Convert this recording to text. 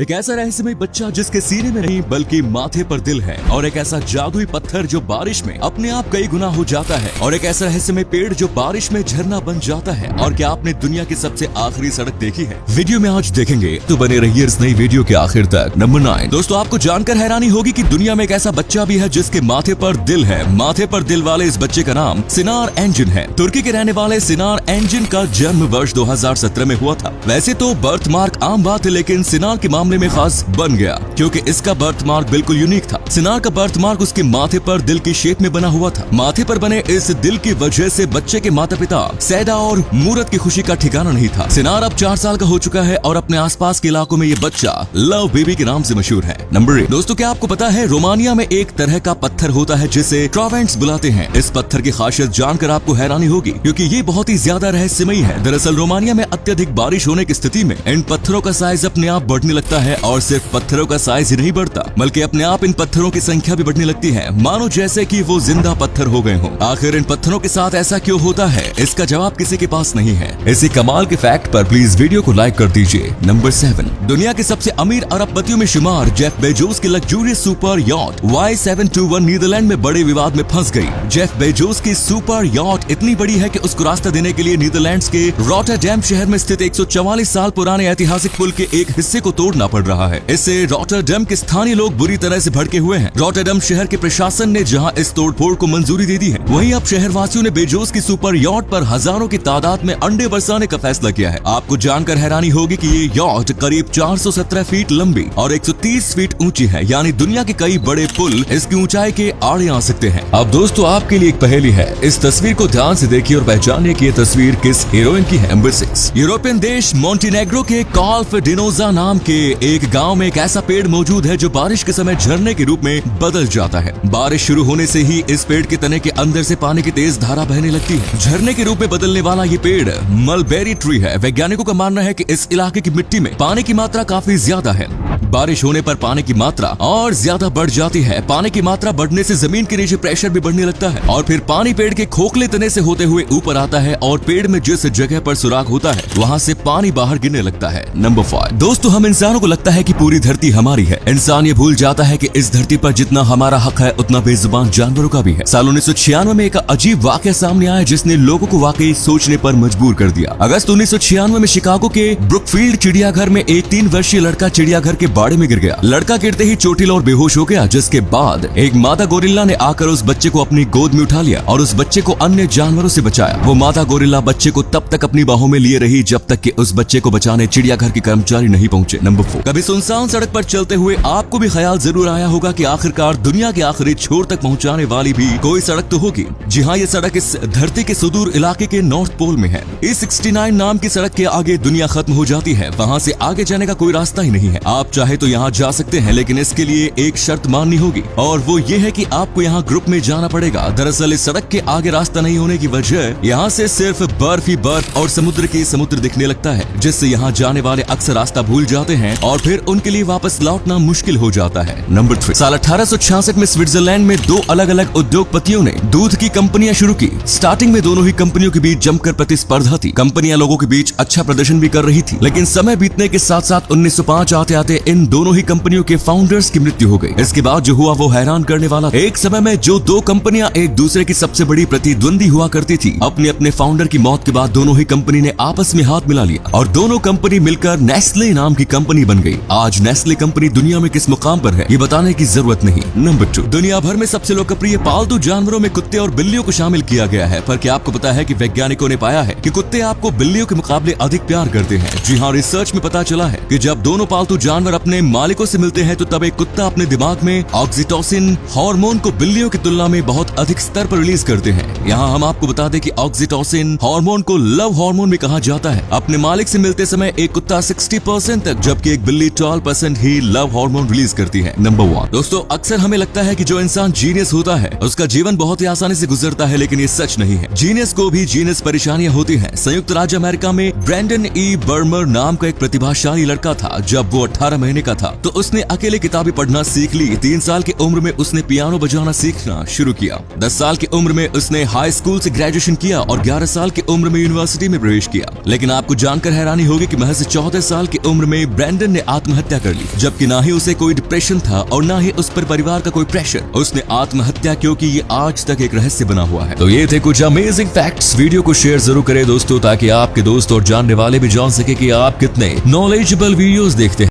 एक ऐसा रहस्यमय बच्चा जिसके सीने में नहीं बल्कि माथे पर दिल है, और एक ऐसा जादुई पत्थर जो बारिश में अपने आप कई गुना हो जाता है, और एक ऐसा रहस्यमय पेड़ जो बारिश में झरना बन जाता है। और क्या आपने दुनिया की सबसे आखिरी सड़क देखी है? वीडियो में आज देखेंगे, तो बने रहिए इस नई वीडियो के आखिर तक। नंबर 9 दोस्तों, आपको जानकर हैरानी होगी कि दुनिया में एक ऐसा बच्चा भी है जिसके माथे पर दिल है। माथे पर दिल वाले इस बच्चे का नाम सिनार एंजिन है। तुर्की के रहने वाले सिनार एंजिन का जन्म वर्ष 2017 में हुआ था। वैसे तो बर्थ मार्क आम बात है, लेकिन सिनार के मामले में खास बन गया क्योंकि इसका बर्थ मार्क बिल्कुल यूनिक था। सिनार का बर्थ मार्क उसके माथे पर दिल की शेप में बना हुआ था। माथे पर बने इस दिल की वजह से बच्चे के माता पिता सैदा और मूरत की खुशी का ठिकाना नहीं था। सिनार अब 4 साल का हो चुका है और अपने आसपास के इलाकों में ये बच्चा लव बेबी के नाम से मशहूर है। नंबर 8 दोस्तों, क्या आपको पता है रोमानिया में एक तरह का पत्थर होता है जिसे ट्रावेंट्स बुलाते हैं। इस पत्थर की खासियत जानकर आपको हैरानी होगी क्योंकि ये बहुत ही ज्यादा रहस्यमयी है। दरअसल रोमानिया में अत्यधिक बारिश होने की स्थिति में इन पत्थरों का साइज अपने आप बढ़ने लगता है, और सिर्फ पत्थरों का साइज ही नहीं बढ़ता बल्कि अपने आप इन पत्थरों की संख्या भी बढ़ने लगती है, मानो जैसे कि वो जिंदा पत्थर हो गए हों। आखिर इन पत्थरों के साथ ऐसा क्यों होता है, इसका जवाब किसी के पास नहीं है। इसी कमाल के फैक्ट पर प्लीज वीडियो को लाइक कर दीजिए। नंबर 7 दुनिया के सबसे अमीर अरबपतियों में शुमार जेफ बेजोस की luxurious super yacht Y721 Netherland में बड़े विवाद में फंस गई। जेफ बेजोस की सुपर यॉट इतनी बड़ी है कि उसको रास्ता देने के लिए नीदरलैंड्स के रॉटरडैम शहर में स्थित 144 साल पुराने ऐतिहासिक पुल के एक हिस्से को तोड़ना पड़ रहा है। इससे रॉटरडैम के स्थानीय लोग बुरी तरह से भड़के हुए हैं। रॉटरडैम शहर के प्रशासन ने जहां इस तोड़फोड़ को मंजूरी दे दी है, वहीं अब शहरवासियों ने बेजोस की सुपर यॉट पर हजारों की तादाद में अंडे बरसाने का फैसला किया है। आपको जानकर हैरानी होगी कि ये यॉट करीब 417 फीट लंबी और 130 फीट ऊंची है, यानी दुनिया के कई बड़े पुल इसकी ऊंचाई के आड़े आ सकते हैं। अब दोस्तों, आपके लिए एक पहेली है। इस तस्वीर को ध्यान से देखिए और पहचानिए कि ये तस्वीर किस हीरोइन की है। नंबर 6 यूरोपियन देश मोंटेनेग्रो के कॉल्फ डिनोजा नाम के एक गांव में एक ऐसा पेड़ मौजूद है जो बारिश के समय झरने के रूप में बदल जाता है। बारिश शुरू होने से ही इस पेड़ के तने के अंदर से पानी की तेज धारा बहने लगती है। झरने के रूप में बदलने वाला ये पेड़ मलबेरी ट्री है। वैज्ञानिकों का मानना है कि इस इलाके की मिट्टी में पानी की मात्रा काफी ज्यादा है। बारिश होने पर पानी की मात्रा और ज्यादा बढ़ जाती है। पानी की मात्रा बढ़ने से जमीन के नीचे प्रेशर भी बढ़ने लगता है और फिर पानी पेड़ के खोखले तने से होते हुए ऊपर आता है और पेड़ में जिस जगह पर सुराख होता है वहाँ से पानी बाहर गिरने लगता है। नंबर 5 दोस्तों, हम इंसानों को लगता है कि पूरी धरती हमारी है। इंसान ये भूल जाता है कि इस धरती पर जितना हमारा हक है उतना बेजुबान जानवरों का भी है। साल 1996 में एक अजीब वाकया सामने आया जिसने लोगों को वाकई सोचने पर मजबूर कर दिया। अगस्त 1996 में शिकागो के ब्रुकफील्ड चिड़ियाघर में एक 3 वर्षीय लड़का चिड़ियाघर के बाड़े में गिर गया। लड़का गिरते ही चोटिल और बेहोश हो गया, जिसके बाद एक मादा गोरिल्ला ने आकर उस बच्चे को अपनी गोद में उठा लिया और उस बच्चे को अन्य जानवरों से बचाया। वो मादा गोरिल्ला बच्चे को तब तक अपनी बाहों में लिए रही जब तक कि उस बच्चे को बचाने चिड़ियाघर के कर्मचारी नहीं पहुंचे। नंबर 4 कभी सुनसान सड़क पर चलते हुए आपको भी ख्याल जरूर आया होगा कि आखिरकार दुनिया के आखिरी छोर तक पहुंचाने वाली भी कोई सड़क तो होगी। जी हाँ, ये सड़क इस धरती के सुदूर इलाके के नॉर्थ पोल में है। E69 नाम की सड़क के आगे दुनिया खत्म हो जाती है। वहाँ से आगे जाने का कोई रास्ता ही नहीं है। आप चाहे तो यहाँ जा सकते हैं, लेकिन इसके लिए एक शर्त माननी होगी और वो ये है कि आपको यहाँ ग्रुप में जाना पड़ेगा। दरअसल इस सड़क के आगे रास्ता नहीं होने की वजह यहाँ से सिर्फ बर्फ ही बर्फ और समुद्र दिखने लगता है, जिससे यहाँ जाने वाले अक्सर रास्ता भूल जाते हैं और फिर उनके लिए वापस लौटना मुश्किल हो जाता है। नंबर 3 साल 1866 में स्विट्जरलैंड में 2 अलग अलग उद्योगपतियों ने दूध की कंपनियां शुरू की। स्टार्टिंग में दोनों ही कंपनियों के बीच जमकर प्रतिस्पर्धा थी। कंपनियां लोगों के बीच अच्छा प्रदर्शन भी कर रही थी, लेकिन समय बीतने के साथ साथ 1905 आते आते इन दोनों ही कंपनियों के फाउंडर्स की मृत्यु हो गई। इसके बाद जो हुआ वो हैरान करने वाला। एक समय में जो 2 कंपनियां एक दूसरे की सबसे बड़ी प्रतिद्वंदी हुआ करती थी, अपने अपने फाउंडर की मौत के बाद दोनों ही कंपनी ने आपस में हाथ मिला लिया और दोनों कंपनी मिलकर नेस्ले नाम की कंपनी बन गई। आज नेस्ले कंपनी दुनिया में किस मुकाम पर है ये बताने की जरूरत नहीं। नंबर 2 दुनिया भर में सबसे लोकप्रिय पालतू जानवरों में कुत्ते और बिल्लियों को शामिल किया गया है। पर क्या आपको पता है कि वैज्ञानिकों ने पाया है कि कुत्ते आपको बिल्लियों के मुकाबले अधिक प्यार करते हैं। जी हाँ, रिसर्च में पता चला है कि जब दोनों पालतू जानवर अपने मालिकों से मिलते हैं तो तब एक कुत्ता अपने दिमाग में ऑक्सीटोसिन हार्मोन को बिल्लियों की तुलना में बहुत अधिक स्तर पर रिलीज करते हैं। यहाँ हम आपको बता दें कि ऑक्सीटोसिन हार्मोन को लव हार्मोन भी कहा जाता है। अपने मालिक से मिलते समय एक कुत्ता 60% तक जबकि एक बिल्ली 12% ही लव हार्मोन रिलीज करती है। नंबर 1 दोस्तों, अक्सर हमें लगता है कि जो इंसान जीनियस होता है उसका जीवन बहुत ही आसानी से गुजरता है, लेकिन ये सच नहीं है। जीनियस को भी जीनियस परेशानियां होती हैं। संयुक्त राज्य अमेरिका में ब्रैंडन ई बर्मर नाम का एक प्रतिभाशाली लड़का था। जब वो 18 महीने महीने का था तो उसने अकेले किताबें पढ़ना सीख ली। 3 साल की उम्र में उसने पियानो बजाना सीखना शुरू किया। 10 साल की उम्र में उसने हाई स्कूल से ग्रेजुएशन किया और 11 साल की उम्र में यूनिवर्सिटी में प्रवेश किया। लेकिन आपको जानकर हैरानी होगी कि महज 14 साल की उम्र में ब्रैंडन ने आत्महत्या कर ली, जबकि ना ही उसे कोई डिप्रेशन था और ना ही उस पर परिवार का कोई प्रेशर। उसने आत्महत्या क्यों की, ये आज तक एक रहस्य बना हुआ है। तो ये थे कुछ अमेजिंग फैक्ट्स। वीडियो को शेयर जरूर करें दोस्तों, ताकि आपके दोस्त और जानने वाले भी जान सके कि आप कितने नॉलेजेबल वीडियोस देखते हैं।